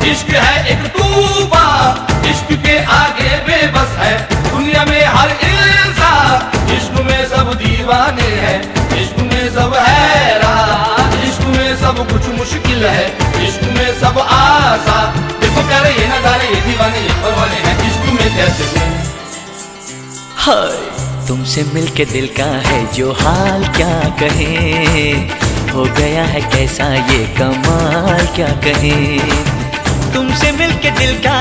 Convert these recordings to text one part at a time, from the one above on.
इश्क है एक तूफान, इश्क के आगे बेबस है दुनिया में हर इंसान। इश्क में सब दीवाने हैं, इश्क में सब हैरान, इश्क में सब कुछ मुश्किल है, इश्क में सब आसान। देखो प्यारे ये नजारे, ये दीवाने ये परवाने हैं, इश्क में कैसे हाय तुमसे मिलके दिल का है जो हाल क्या कहें, हो गया है कैसा ये कमाल क्या कहें। तुमसे मिलके दिल का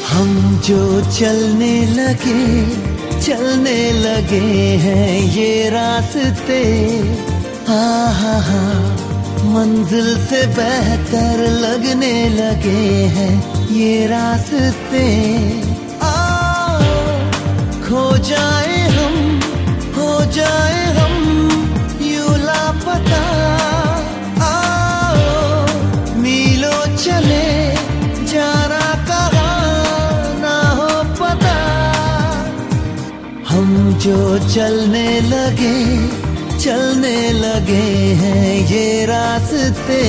हम जो चलने लगे हैं ये रास्ते, हा मंजिल से बेहतर लगने लगे हैं ये रास्ते। खो जाए हम, हो जाए हम यूं लापता, मीलों चले जाना जो चलने लगे हैं ये रास्ते।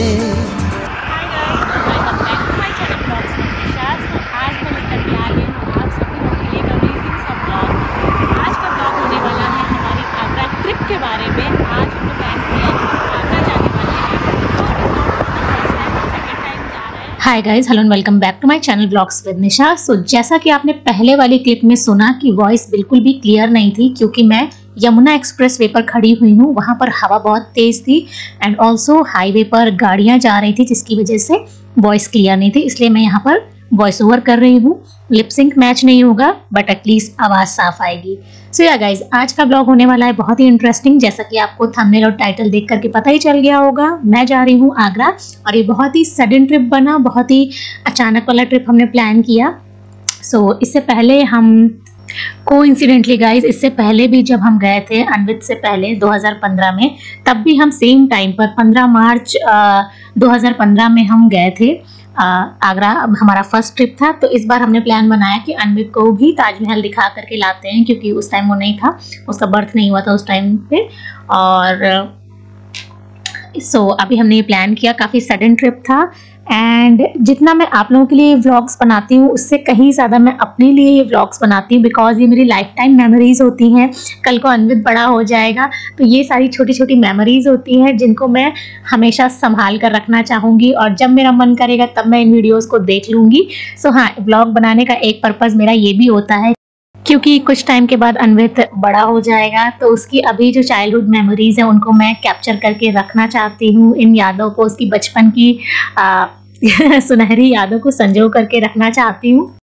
Hi guys, hello and welcome back to my channel blogs with Nisha. So जैसा कि आपने पहले वाली क्लिप में सुना कि वॉइस बिल्कुल भी क्लियर नहीं थी क्योंकि मैं यमुना एक्सप्रेस वे पर खड़ी हुई हूँ। वहाँ पर हवा बहुत तेज थी एंड ऑल्सो हाईवे पर गाड़ियाँ जा रही थी जिसकी वजह से वॉइस क्लियर नहीं थी, इसलिए मैं यहाँ पर वॉइस ओवर कर रही हूँ। लिप सिंक मैच नहीं होगा बट एटलीस्ट आवाज़ साफ आएगी। सो या गाइज, आज का ब्लॉग होने वाला है बहुत ही इंटरेस्टिंग। जैसा कि आपको थंबनेल और टाइटल देख करके पता ही चल गया होगा, मैं जा रही हूँ आगरा और ये बहुत ही सडन ट्रिप बना, बहुत ही अचानक वाला ट्रिप हमने प्लान किया। सो इससे पहले हम कोइंसिडेंटली गाइज, इससे पहले भी जब हम गए थे अन्वित से पहले 2015 में, तब भी हम सेम टाइम पर 15 मार्च 2015 में हम गए थे आगरा। हमारा फर्स्ट ट्रिप था। तो इस बार हमने प्लान बनाया कि अन्वित को भी ताजमहल दिखा करके लाते हैं क्योंकि उस टाइम वो नहीं था, उसका बर्थ नहीं हुआ था उस टाइम पे। और सो अभी हमने ये प्लान किया, काफ़ी सडन ट्रिप था एंड जितना मैं आप लोगों के लिए व्लॉग्स बनाती हूँ उससे कहीं ज़्यादा मैं अपने लिए ये व्लॉग्स बनाती हूँ बिकॉज ये मेरी लाइफ टाइम मेमोरीज होती हैं। कल को अन्वित बड़ा हो जाएगा तो ये सारी छोटी छोटी मेमोरीज होती हैं जिनको मैं हमेशा संभाल कर रखना चाहूँगी और जब मेरा मन करेगा तब मैं इन वीडियोज़ को देख लूँगी। सो हाँ, व्लॉग बनाने का एक पर्पज़ मेरा ये भी होता है क्योंकि कुछ टाइम के बाद अन्वित बड़ा हो जाएगा तो उसकी अभी जो चाइल्डहुड मेमोरीज हैं उनको मैं कैप्चर करके रखना चाहती हूँ। इन यादों को, उसकी बचपन की सुनहरी यादों को संजो करके रखना चाहती हूँ।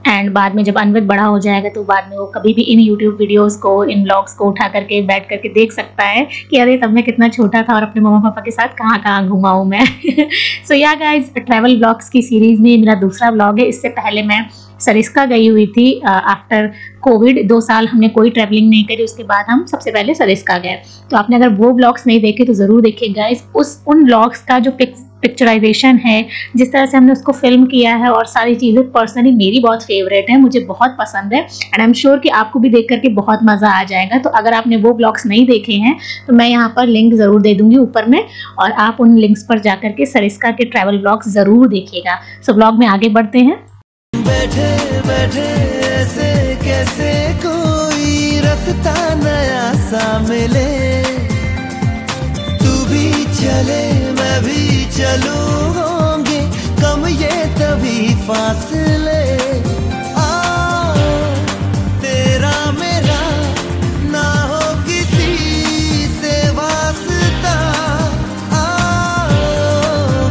एंड बाद में जब अन्वित बड़ा हो जाएगा तो बाद में वो कभी भी इन यूट्यूब वीडियोस को, इन व्लॉग्स को उठा करके बैठ करके देख सकता है कि अरे तब मैं कितना छोटा था और अपने मम्मा पापा के साथ कहाँ कहाँ घुमा हूँ मैं। सो या गाइज, ट्रैवल व्लॉग्स की सीरीज में मेरा दूसरा व्लॉग है। इससे पहले मैं सरिस्का गई हुई थी आफ्टर कोविड। 2 साल हमने कोई ट्रैवलिंग नहीं करी, उसके बाद हम सबसे पहले सरिस्का गए। तो आपने अगर वो व्लॉग्स नहीं देखे तो ज़रूर देखिए गाइज। उन व्लॉग्स का जो पिक्चराइजेशन है, जिस तरह से हमने उसको फिल्म किया है और सारी चीज़ें पर्सनली मेरी बहुत फेवरेट है, मुझे बहुत पसंद है एंड आई एम श्योर कि आपको भी देख करके बहुत मज़ा आ जाएगा। तो अगर आपने वो ब्लॉग्स नहीं देखे हैं तो मैं यहाँ पर लिंक ज़रूर दे दूँगी ऊपर में और आप उन लिंक्स पर जा करके सरिस्का के ट्रैवल ब्लॉग्स ज़रूर देखिएगा। सो ब्लॉग में आगे बढ़ते हैं। बैठे बैठे ऐसे कैसे कोई रास्ता नया सा मिले, तू भी चले मैं भी चलूं, होंगे कम ये तभी फासले। तेरा मेरा ना हो किसी से वास्ता,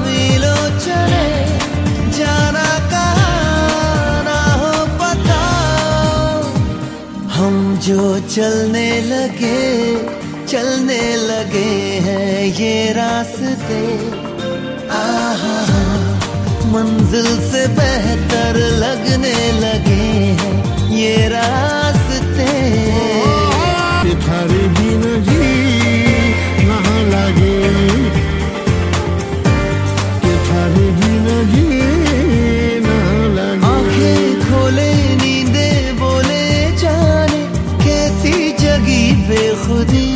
मीलों चले जाना कहाँ ना हो पता। हम जो चलने लगे हैं ये रास्ते, मंजिल से बेहतर लगने लगे हैं ये रास्ते। थारे बिन जी ना लगे, थारे बिन जी ना लगे। आंखें खोले नींदे बोले जाने कैसी जगी बेखुदी,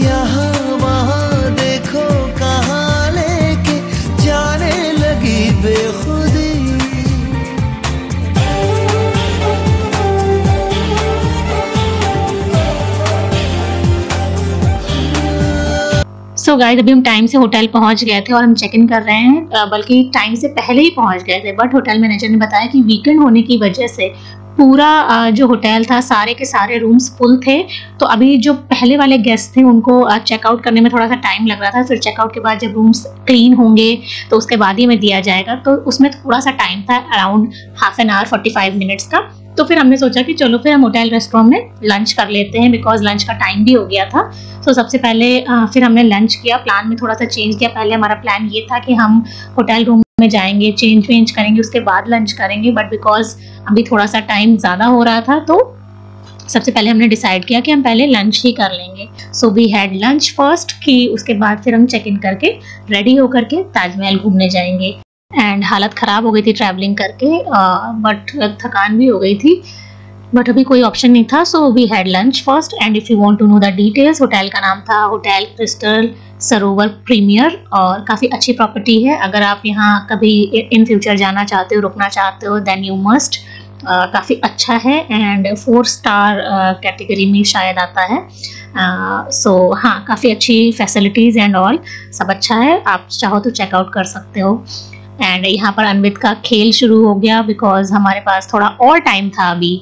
यहाँ वहाँ देखो कहाँ लेके जाने लगी बेखुदी। सो गाइस, अभी हम टाइम से होटल पहुंच गए थे और हम चेक इन कर रहे हैं, बल्कि टाइम से पहले ही पहुंच गए थे। बट होटल मैनेजर ने बताया कि वीकेंड होने की वजह से पूरा जो होटल था सारे के सारे रूम्स फुल थे। तो अभी जो पहले वाले गेस्ट थे उनको चेकआउट करने में थोड़ा सा टाइम लग रहा था। फिर चेकआउट के बाद जब रूम्स क्लीन होंगे तो उसके बाद ही हमें दिया जाएगा। तो उसमें थोड़ा सा टाइम था, around half an hour 45 minutes का। तो फिर हमने सोचा कि चलो फिर हम होटल रेस्टोरेंट में लंच कर लेते हैं, बिकॉज लंच का टाइम भी हो गया था। तो सबसे पहले फिर हमने लंच किया। प्लान में थोड़ा सा चेंज किया। पहले हमारा प्लान ये था कि हम होटल रूम में जाएंगे, चेंज वेंज करेंगे, उसके बाद लंच करेंगे। बट बिकॉज अभी थोड़ा सा टाइम ज़्यादा हो रहा था तो सबसे पहले हमने डिसाइड किया कि हम पहले लंच ही कर लेंगे। So we had lunch first, कि उसके बाद फिर हम चेक इन करके रेडी होकर के ताजमहल घूमने जाएंगे। एंड हालत ख़राब हो गई थी ट्रैवलिंग करके, बट थकान भी हो गई थी, बट अभी कोई ऑप्शन नहीं था। So we had lunch first. And if you want to know the details, hotel का नाम था होटल क्रिस्टल सरोवर प्रीमियर, और काफ़ी अच्छी प्रॉपर्टी है। अगर आप यहाँ कभी इन फ्यूचर जाना चाहते हो, रुकना चाहते हो, देन यू मस्ट। काफ़ी अच्छा है एंड 4 स्टार कैटेगरी में शायद आता है। सो हाँ, काफ़ी अच्छी फैसिलिटीज़ एंड ऑल सब अच्छा है। आप चाहो तो चेकआउट कर सकते हो। एंड यहाँ पर अन्वित का खेल शुरू हो गया, बिकॉज हमारे पास थोड़ा और टाइम था अभी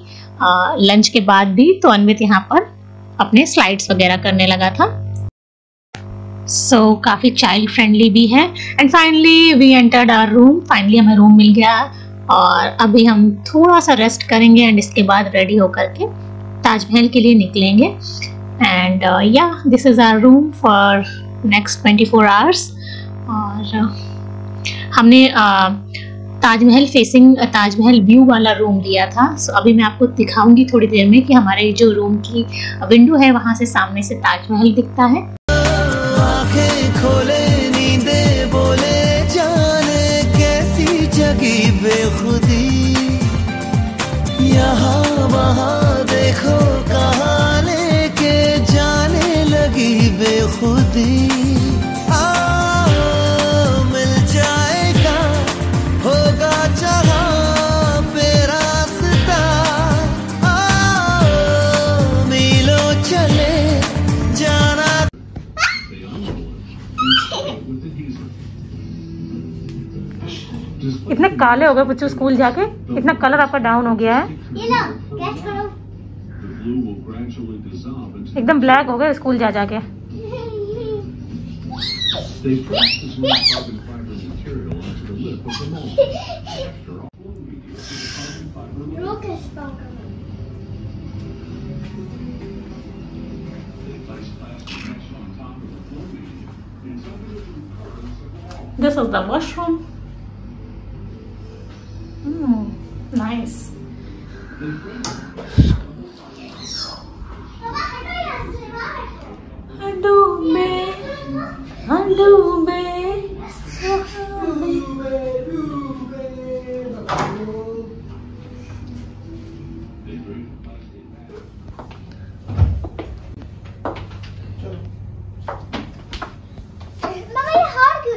लंच के बाद भी। तो अन्वित यहाँ पर अपने स्लाइड्स वगैरह करने लगा था। सो काफ़ी चाइल्ड फ्रेंडली भी है। And finally we entered our room. Finally हमें रूम मिल गया और अभी हम थोड़ा सा रेस्ट करेंगे एंड इसके बाद रेडी होकर के ताजमहल के लिए निकलेंगे। एंड या this is our room for next 24 hours. और हमने ताजमहल फेसिंग ताजमहल व्यू वाला रूम लिया था। सो अभी मैं आपको दिखाऊंगी थोड़ी देर में कि हमारे जो रूम की विंडो है वहाँ से सामने से ताजमहल दिखता है। आंखें खोले नींदे बोले जाने कैसी जगी बेखुदी, यहाँ वहाँ देखो कहाँ लेके जाने लगी बेखुदी। इतने काले हो गए बच्चों स्कूल जाके, इतना कलर आपका डाउन हो गया है। ये लो, कैच करो। एकदम ब्लैक हो गए स्कूल जा जाके। This is the washroom. Nice.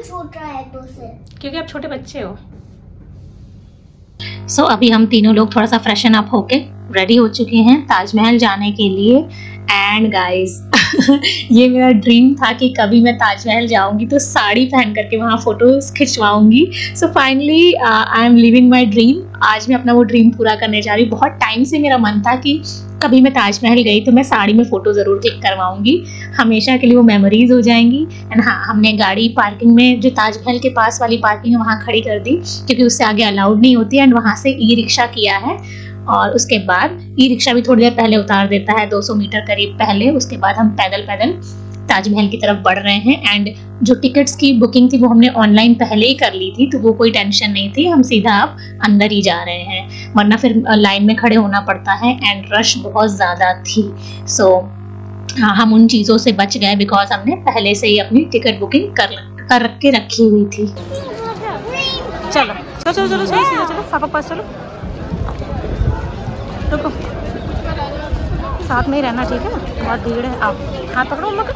छूट रहा है तो से, क्योंकि आप छोटे बच्चे हो। सो अभी हम तीनों लोग थोड़ा सा फ्रेशन अप होके रेडी हो चुके हैं ताजमहल जाने के लिए। एंड गाइस ये मेरा ड्रीम था कि कभी मैं ताजमहल जाऊंगी तो साड़ी पहन करके वहाँ फोटोज खिंचवाऊंगी। So finally I am living my dream. आज मैं अपना वो ड्रीम पूरा करने जा रही हूँ। बहुत टाइम से मेरा मन था कि कभी मैं ताजमहल गई तो मैं साड़ी में फ़ोटो ज़रूर क्लिक करवाऊंगी, हमेशा के लिए वो मेमोरीज हो जाएंगी। एंड हाँ, हमने गाड़ी पार्किंग में जो ताजमहल के पास वाली पार्किंग है वहाँ खड़ी कर दी, क्योंकि उससे आगे अलाउड नहीं होती। एंड वहाँ से ई रिक्शा किया है, और उसके बाद ई रिक्शा भी थोड़ी देर पहले उतार देता है, 200 मीटर करीब पहले। उसके बाद हम पैदल पैदल ताजमहल की तरफ बढ़ रहे हैं। एंड जो टिकट्स की बुकिंग थी वो हमने ऑनलाइन पहले ही कर ली थी, तो वो कोई टेंशन नहीं थी, हम सीधा अब अंदर ही जा रहे हैं, वरना फिर लाइन में खड़े होना पड़ता है एंड रश बहुत ज़्यादा थी। सो हम उन चीज़ों से बच गए बिकॉज हमने पहले से ही अपनी टिकट बुकिंग कर के रखी हुई थी। चलो चलो चलो चलो चलो चलो पापा पास चलो, रुको, साथ में ही रहना, ठीक है ना, बहुत भीड़ है। आओ, हाथ पकड़ो अम्मा का।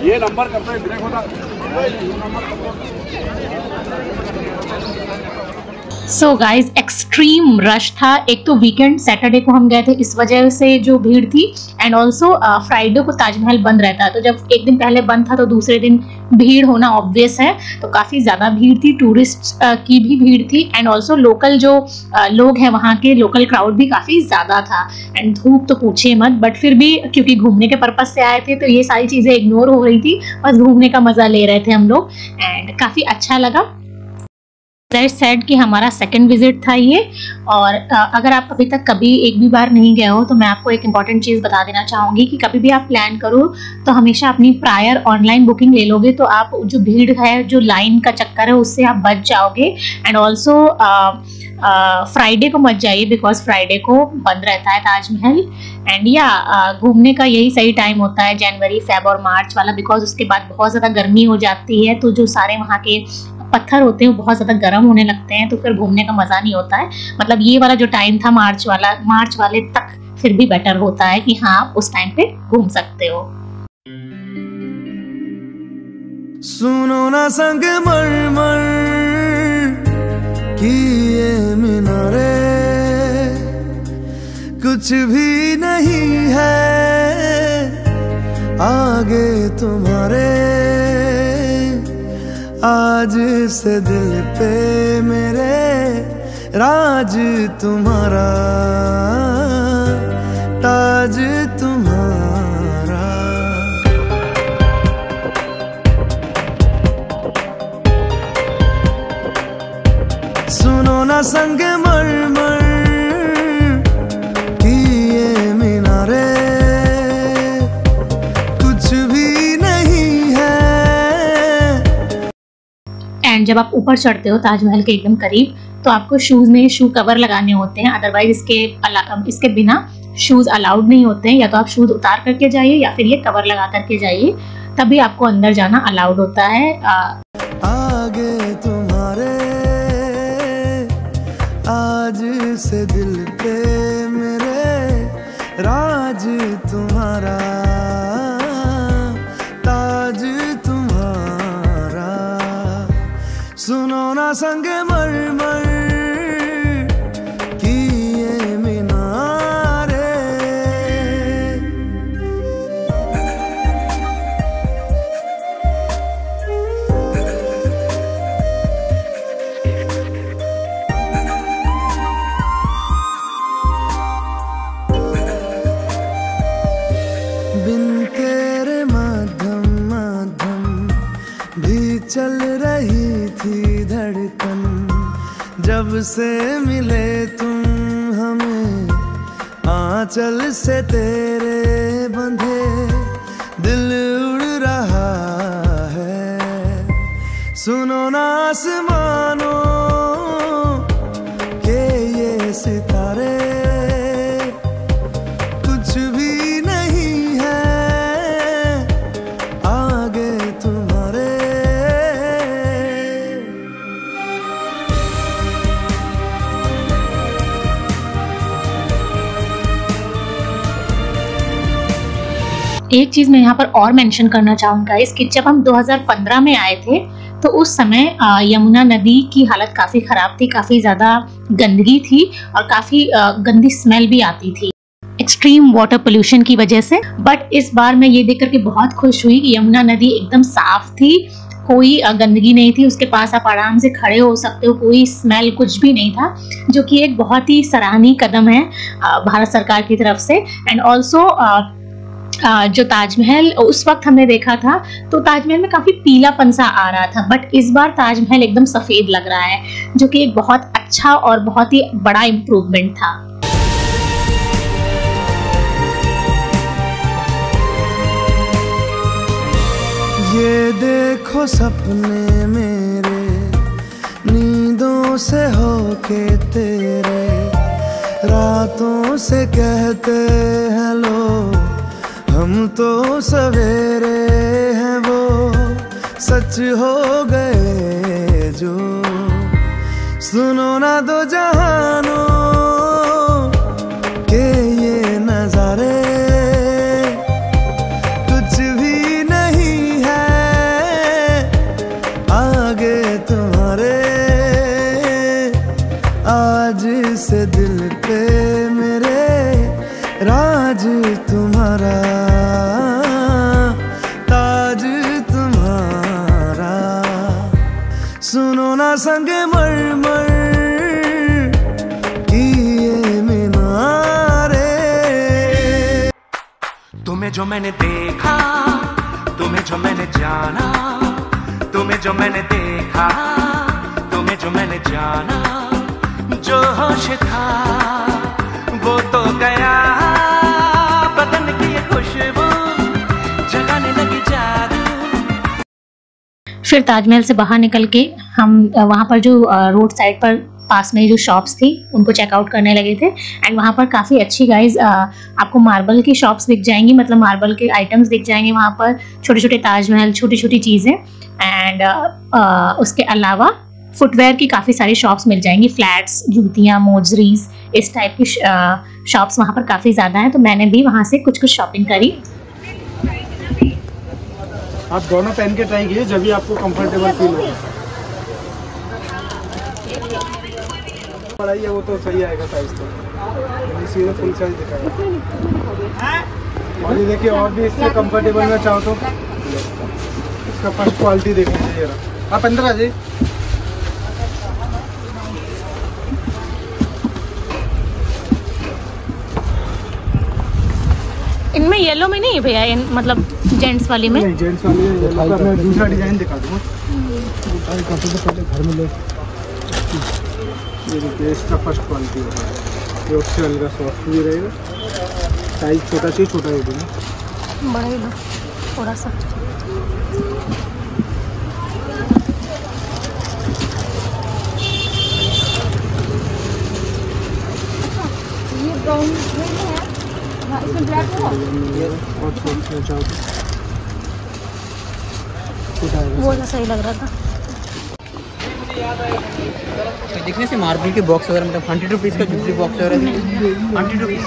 ये नंबर करता है ब्रेक होता। सो गाइज एक्सट्रीम रश था। एक तो वीकेंड सैटरडे को हम गए थे, इस वजह से जो भीड़ थी, एंड ऑल्सो फ्राइडे को ताजमहल बंद रहता है, तो जब एक दिन पहले बंद था तो दूसरे दिन भीड़ होना ऑब्वियस है, तो काफ़ी ज़्यादा भीड़ थी। टूरिस्ट की भी भीड़ थी एंड ऑल्सो लोकल जो लोग हैं वहाँ के लोकल क्राउड भी काफ़ी ज़्यादा था। एंड धूप तो पूछिए मत, बट फिर भी क्योंकि घूमने के पर्पज़ से आए थे तो ये सारी चीज़ें इग्नोर हो रही थी, बस घूमने का मज़ा ले रहे थे हम लोग एंड काफ़ी अच्छा लगा। सेड कि हमारा सेकंड विजिट था ये। और अगर आप अभी तक कभी एक भी बार नहीं गए हो तो मैं आपको एक इम्पॉर्टेंट चीज़ बता देना चाहूँगी कि कभी भी आप प्लान करो तो हमेशा अपनी प्रायर ऑनलाइन बुकिंग ले लोगे, तो आप जो भीड़ है, जो लाइन का चक्कर है, उससे आप बच जाओगे। एंड ऑल्सो फ्राइडे को मत जाइए बिकॉज फ्राइडे को बंद रहता है ताजमहल। एंड या घूमने का यही सही टाइम होता है जनवरी, फेब और मार्च वाला, बिकॉज उसके बाद बहुत ज़्यादा गर्मी हो जाती है, तो जो सारे वहाँ के पत्थर होते हैं वो बहुत ज़्यादा गर्म होने लगते हैं, तो फिर घूमने का मज़ा नहीं होता है। मतलब ये वाला जो टाइम था मार्च वाले तक फिर भी बेटर होता है कि हाँ आप उस टाइम पे घूम सकते हो। सुनो ना संग मरमर की ये मीनारे, कुछ भी नहीं है आगे तुम्हारे, आज से दिल पे मेरे राज तुम्हारा, ताज तुम्हारा। सुनो ना संग मरमर की ये मीनारे, कुछ भी नहीं है। एंड जब आप ऊपर चढ़ते हो ताजमहल के एकदम करीब, तो आपको शूज़ में शू कवर लगाने होते हैं, अदरवाइज इसके बिना शूज़ अलाउड नहीं होते हैं। या तो आप शूज़ उतार करके जाइए या फिर ये कवर लगा करके जाइए, तभी आपको अंदर जाना अलाउड होता है। आगे तुम्हारे, आज से दिल पे मेरे राज तुम्हारा, ताज तुम्हारा। सुनो ना संग मरमर की ये मीनारे। बिन तेरे माध्यम माध्यम भी चल रही थी धड़कन, जब से मिले तुम हमें आंचल से तेरे बंधे, दिल उड़ रहा है। सुनो ना आसमानों के ये सितारे, कुछ भी नहीं है आगे तुम्हारे। एक चीज़ मैं यहाँ पर और मेंशन करना चाहूँगा कि जब हम 2015 में आए थे तो उस समय यमुना नदी की हालत काफ़ी ख़राब थी, काफ़ी ज़्यादा गंदगी थी और काफ़ी गंदी स्मेल भी आती थी एक्सट्रीम वाटर पोल्यूशन की वजह से। बट इस बार मैं ये देख करके बहुत खुश हुई कि यमुना नदी एकदम साफ थी कोई गंदगी नहीं थी उसके पास, आप आराम से खड़े हो सकते हो, कोई स्मेल कुछ भी नहीं था, जो कि एक बहुत ही सराहनीय कदम है भारत सरकार की तरफ से। एंड ऑल्सो जो ताजमहल उस वक्त हमने देखा था तो ताजमहल में काफी पीलापन सा आ रहा था, बट इस बार ताजमहल एकदम सफेद लग रहा है, जो कि एक बहुत अच्छा और बहुत ही बड़ा इम्प्रूवमेंट था। ये देखो सपने मेरे नींदों से होके तेरे, रातों से कहते हैं लोग हम तो सवेरे हैं, वो सच हो गए जो। सुनो ना दो जहानों के ये नजारे, कुछ भी नहीं है आगे तुम्हारे। आज से दिल पे मेरे राज तुम्हारा, ताज तुम्हारा। सुनो ना संगे मरमर की ये मीनारे। तुम्हें जो मैंने देखा, तुम्हें जो मैंने जाना, तुम्हें जो मैंने देखा, तुम्हें जो मैंने जाना, जो होश था वो तो गया, बदन की ये खुशबू जगाने लगी जादू। फिर ताजमहल से बाहर निकल के हम वहाँ पर जो रोड साइड पर पास में जो शॉप्स थी उनको चेकआउट करने लगे थे। एंड वहाँ पर काफ़ी अच्छी गाइज आपको मार्बल की शॉप्स दिख जाएंगी, मतलब मार्बल के आइटम्स दिख जाएंगे वहाँ पर, छोटे छोटे ताजमहल, छोटी छोटी चीज़ें। एंड उसके अलावा फुटवेयर की काफ़ी सारी शॉप्स मिल जाएंगी, फ्लैट्स, जूतियाँ, मोजरीज, इस टाइप की शॉप्स वहाँ पर काफ़ी ज़्यादा हैं। तो मैंने भी वहाँ से कुछ शॉपिंग करी। आप दोनों पहन के ट्राई कीजिए, जब भी आपको कंफर्टेबल फील होगा। पढ़ाई है वो तो सही आएगा साइज, तो इसी में फुल साइज दिखाएगा। और ये देखिए, और भी इससे कंफर्टेबल में चाहो तो इसका फर्स्ट क्वालिटी देख लीजिए। आप अंदर आ जाइए। इनमें येलो में नहीं है भैया, मतलब जेंट्स वाली में? नहीं, जेंट्स वाली में मैं दूसरा डिजाइन दिखा दूँगा। पहले घर में ले, ये देखिए इसका फर्स्ट क्वालिटी होगा, ये उससे हल्का सॉफ्ट भी रहेगा। साइज छोटा चाहिए, छोटा ही देना, बड़ा ही लो थोड़ा सा। ये ब्राउन में है, हाँ इसमें ब्लैक है। और सोचना चाहो तो वो सही लग रहा था। देखने से मार्बल के बॉक्स वगैरह, मतलब 100 रुपीज़ का जूतरी बॉक्स वगैरह 100 रुपीज़।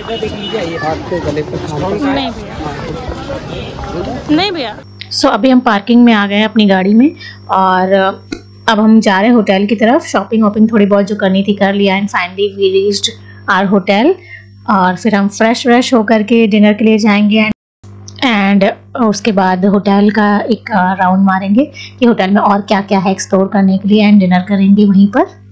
देख लीजिए, ये हाथ के गले पे नहीं भैया। सो अभी हम पार्किंग में आ गए अपनी गाड़ी में, और अब हम जा रहे हैं होटल की तरफ। शॉपिंग वॉपिंग थोड़ी बहुत जो करनी थी कर लिया। And finally we reached our hotel, और फिर हम फ्रेश होकर के डिनर के लिए जाएंगे। एंड उसके बाद होटल का एक राउंड मारेंगे कि होटल में और क्या क्या है एक्सप्लोर करने के लिए, एंड डिनर करेंगे वहीं पर।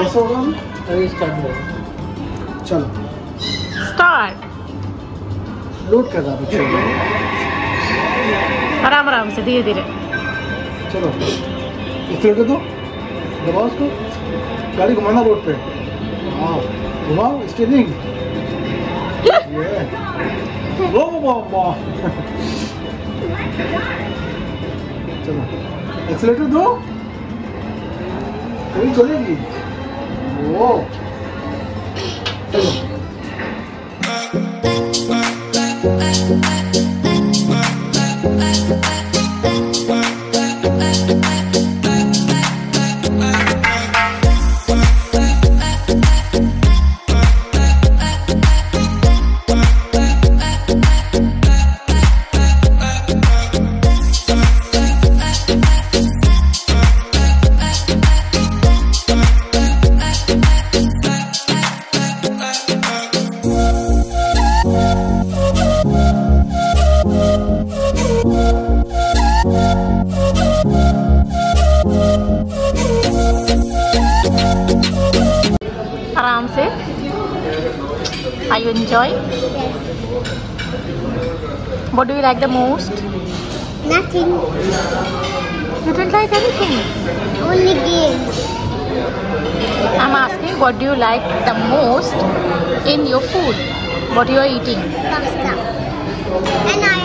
कैसा होगा अभी? अभी स्टार्ट हो गया। चलो स्टार्ट। लोड कर रहा बच्चों। आराम आराम से, धीरे धीरे। चलो एक्सीलेटर दो, दबाओ उसको, गाड़ी घुमाना रोड पे। आओ घुमाओ स्टीयरिंग। वो चलो एक्सीलेटर दो, कभी चलेगी। वो चलो आराम से। Are you enjoy? What do you like the most? Nothing. You don't like anything. Only games. I'm asking what do you like the most in your food? What you are eating? Pasta. And I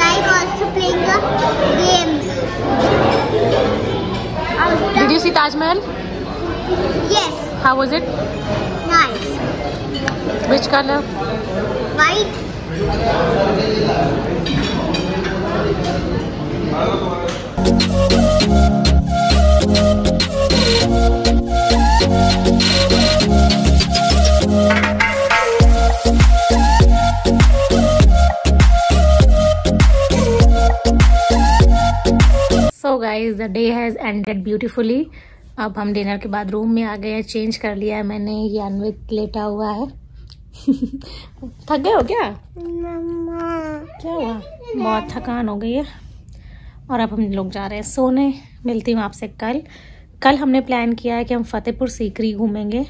like also playing the games. Did you see Taj Mahal? Yes. How was it? Nice. Which color? White. So guys, the day has ended beautifully. अब हम dinner के बाद room में आ गए हैं, change कर लिया है मैंने। ये अन्वित लेटा हुआ है। थक गए हो क्या? क्या हुआ? बहुत थकान हो गई है। और अब हम लोग जा रहे हैं सोने। मिलती हूँ आपसे कल हमने प्लान किया है कि हम फतेहपुर सीकरी घूमेंगे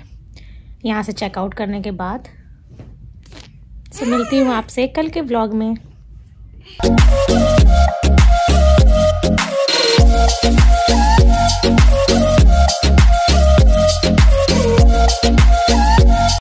यहाँ से चेकआउट करने के बाद। सो मिलती हूँ आपसे कल के व्लॉग में।